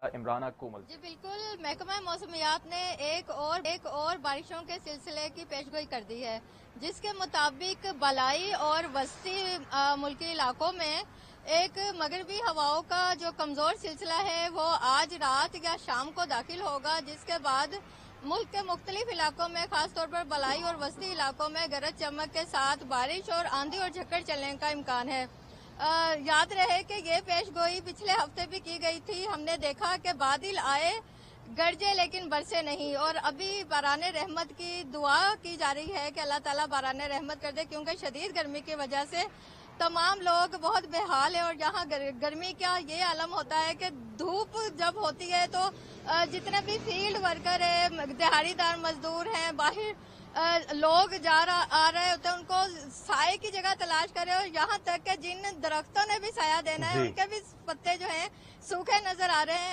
عمرانہ کومل۔ جی بالکل، محکمہ موسمیات نے ایک اور بارشوں کے سلسلے کی پیشگوئی کر دی ہے، جس کے مطابق بالائی اور وسطی ملکی علاقوں میں ایک مغربی ہواؤں کا جو کمزور سلسلہ ہے وہ آج رات یا شام کو داخل ہوگا، جس کے بعد ملک کے مختلف علاقوں میں خاص طور پر بالائی اور وسطی علاقوں میں گرج چمک کے ساتھ بارش اور آندھی اور جھکڑ چلنے کا امکان ہے۔ یاد رہے کہ یہ پیش گوئی پچھلے ہفتے بھی کی گئی تھی۔ ہم نے دیکھا کہ بادل آئے، گرجے لیکن برسے نہیں، اور ابھی باران رحمت کی دعا کی جا رہی ہے کہ اللہ تعالیٰ باران رحمت کر دے، کیونکہ شدید گرمی کی وجہ سے تمام لوگ بہت بے حال ہیں، اور یہاں گرمی کا یہ عالم ہوتا ہے کہ دھوپ جب ہوتی ہے تو جتنے بھی فیلڈ ورکر ہیں، دہاڑی دار مزدور ہیں، باہر لوگ آ رہے ہوتے ہیں، ان کو سائے کی جگہ تلاش کرے، اور یہاں تک کہ جن درختوں نے بھی سایہ دینا ہے ان کے بھی پتے جو ہیں سوکھے نظر آ رہے ہیں۔